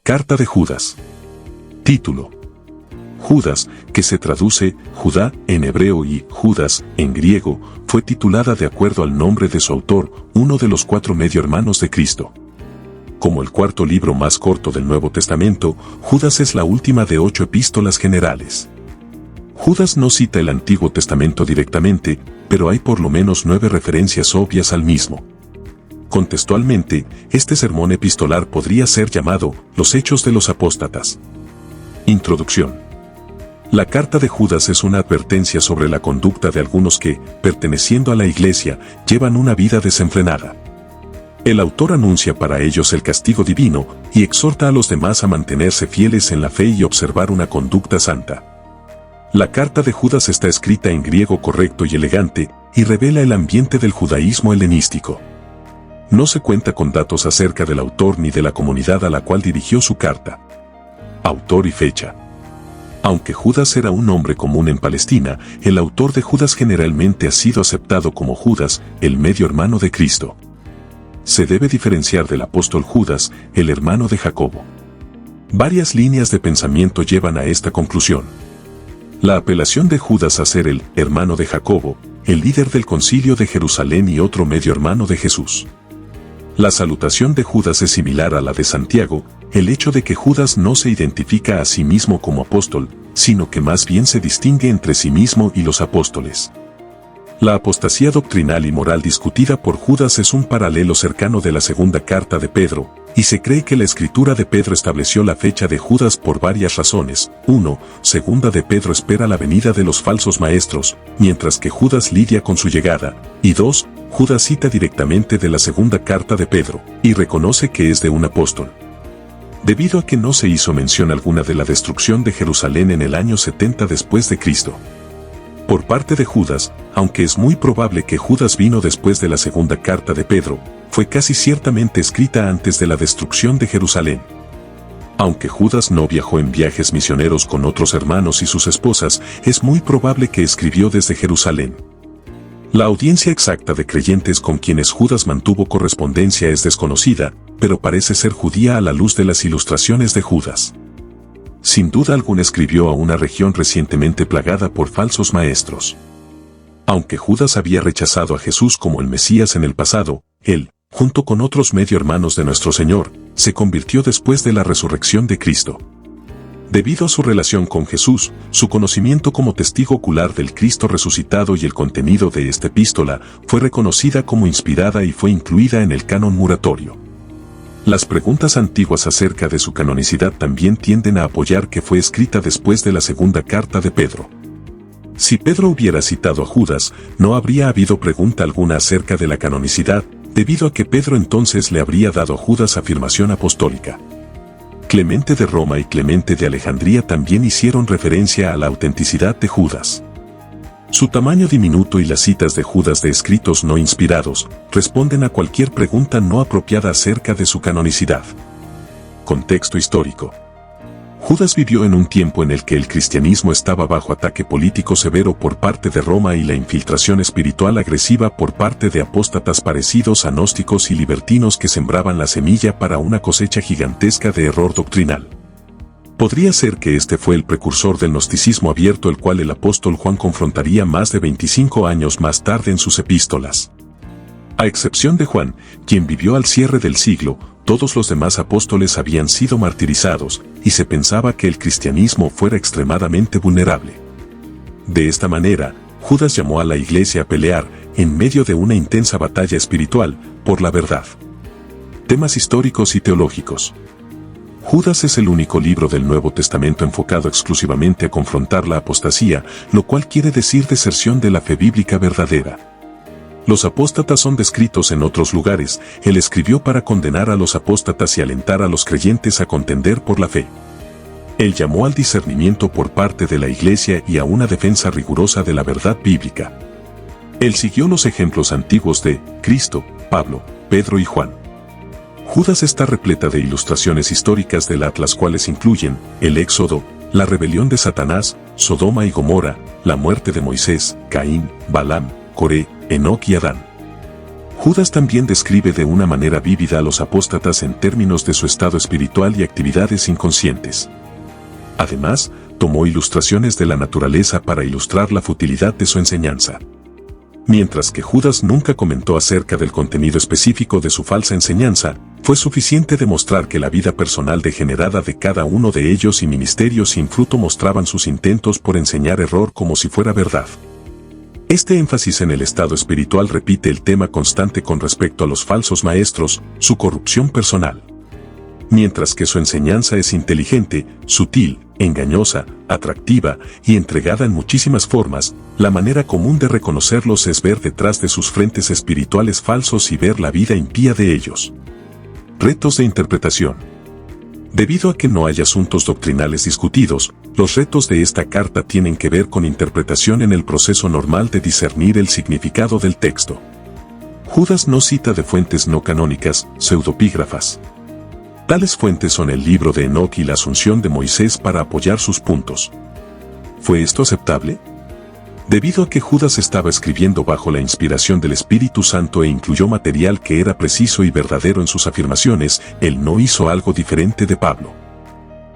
Carta de Judas. Título. Judas, que se traduce Judá en hebreo y Judas en griego, fue titulada de acuerdo al nombre de su autor, uno de los 4 medio hermanos de Cristo. Como el cuarto libro más corto del Nuevo Testamento, Judas es la última de 8 epístolas generales. Judas no cita el Antiguo Testamento directamente, pero hay por lo menos 9 referencias obvias al mismo. Contextualmente, este sermón epistolar podría ser llamado Los Hechos de los Apóstatas. Introducción. La carta de Judas es una advertencia sobre la conducta de algunos que, perteneciendo a la iglesia, llevan una vida desenfrenada. El autor anuncia para ellos el castigo divino y exhorta a los demás a mantenerse fieles en la fe y observar una conducta santa. La carta de Judas está escrita en griego correcto y elegante y revela el ambiente del judaísmo helenístico. No se cuenta con datos acerca del autor ni de la comunidad a la cual dirigió su carta. Autor y fecha. Aunque Judas era un nombre común en Palestina, el autor de Judas generalmente ha sido aceptado como Judas, el medio hermano de Cristo. Se debe diferenciar del apóstol Judas, el hermano de Jacobo. Varias líneas de pensamiento llevan a esta conclusión. La apelación de Judas a ser el hermano de Jacobo, el líder del concilio de Jerusalén y otro medio hermano de Jesús. La salutación de Judas es similar a la de Santiago, el hecho de que Judas no se identifica a sí mismo como apóstol, sino que más bien se distingue entre sí mismo y los apóstoles. La apostasía doctrinal y moral discutida por Judas es un paralelo cercano de la segunda carta de Pedro, y se cree que la escritura de Pedro estableció la fecha de Judas por varias razones. 1. Segunda de Pedro espera la venida de los falsos maestros, mientras que Judas lidia con su llegada. Y 2. Judas cita directamente de la segunda carta de Pedro, y reconoce que es de un apóstol. Debido a que no se hizo mención alguna de la destrucción de Jerusalén en el año 70 después de Cristo. Por parte de Judas, aunque es muy probable que Judas vino después de la segunda carta de Pedro, fue casi ciertamente escrita antes de la destrucción de Jerusalén. Aunque Judas no viajó en viajes misioneros con otros hermanos y sus esposas, es muy probable que escribió desde Jerusalén. La audiencia exacta de creyentes con quienes Judas mantuvo correspondencia es desconocida, pero parece ser judía a la luz de las ilustraciones de Judas. Sin duda alguna escribió a una región recientemente plagada por falsos maestros. Aunque Judas había rechazado a Jesús como el Mesías en el pasado, él, junto con otros medio hermanos de nuestro Señor, se convirtió después de la resurrección de Cristo. Debido a su relación con Jesús, su conocimiento como testigo ocular del Cristo resucitado y el contenido de esta epístola fue reconocida como inspirada y fue incluida en el canon muratorio. Las preguntas antiguas acerca de su canonicidad también tienden a apoyar que fue escrita después de la segunda carta de Pedro. Si Pedro hubiera citado a Judas, no habría habido pregunta alguna acerca de la canonicidad, debido a que Pedro entonces le habría dado a Judas afirmación apostólica. Clemente de Roma y Clemente de Alejandría también hicieron referencia a la autenticidad de Judas. Su tamaño diminuto y las citas de Judas de escritos no inspirados responden a cualquier pregunta no apropiada acerca de su canonicidad. Contexto histórico. Judas vivió en un tiempo en el que el cristianismo estaba bajo ataque político severo por parte de Roma y la infiltración espiritual agresiva por parte de apóstatas parecidos a gnósticos y libertinos que sembraban la semilla para una cosecha gigantesca de error doctrinal. Podría ser que este fue el precursor del gnosticismo abierto, el cual el apóstol Juan confrontaría más de 25 años más tarde en sus epístolas. A excepción de Juan, quien vivió al cierre del siglo, todos los demás apóstoles habían sido martirizados, y se pensaba que el cristianismo fuera extremadamente vulnerable. De esta manera, Judas llamó a la iglesia a pelear, en medio de una intensa batalla espiritual, por la verdad. Temas históricos y teológicos. Judas es el único libro del Nuevo Testamento enfocado exclusivamente a confrontar la apostasía, lo cual quiere decir deserción de la fe bíblica verdadera. Los apóstatas son descritos en otros lugares. Él escribió para condenar a los apóstatas y alentar a los creyentes a contender por la fe. Él llamó al discernimiento por parte de la iglesia y a una defensa rigurosa de la verdad bíblica. Él siguió los ejemplos antiguos de Cristo, Pablo, Pedro y Juan. Judas está repleta de ilustraciones históricas de las cuales incluyen el Éxodo, la rebelión de Satanás, Sodoma y Gomorra, la muerte de Moisés, Caín, Balaam, Coré, Enoc y Adán. Judas también describe de una manera vívida a los apóstatas en términos de su estado espiritual y actividades inconscientes. Además, tomó ilustraciones de la naturaleza para ilustrar la futilidad de su enseñanza. Mientras que Judas nunca comentó acerca del contenido específico de su falsa enseñanza, fue suficiente demostrar que la vida personal degenerada de cada uno de ellos y ministerios sin fruto mostraban sus intentos por enseñar error como si fuera verdad. Este énfasis en el estado espiritual repite el tema constante con respecto a los falsos maestros, su corrupción personal. Mientras que su enseñanza es inteligente, sutil, engañosa, atractiva y entregada en muchísimas formas, la manera común de reconocerlos es ver detrás de sus frentes espirituales falsos y ver la vida impía de ellos. Retos de interpretación. Debido a que no hay asuntos doctrinales discutidos, los retos de esta carta tienen que ver con interpretación en el proceso normal de discernir el significado del texto. Judas no cita de fuentes no canónicas, pseudopígrafas. Tales fuentes son el libro de Enoc y la Asunción de Moisés para apoyar sus puntos. ¿Fue esto aceptable? Debido a que Judas estaba escribiendo bajo la inspiración del Espíritu Santo e incluyó material que era preciso y verdadero en sus afirmaciones, él no hizo algo diferente de Pablo.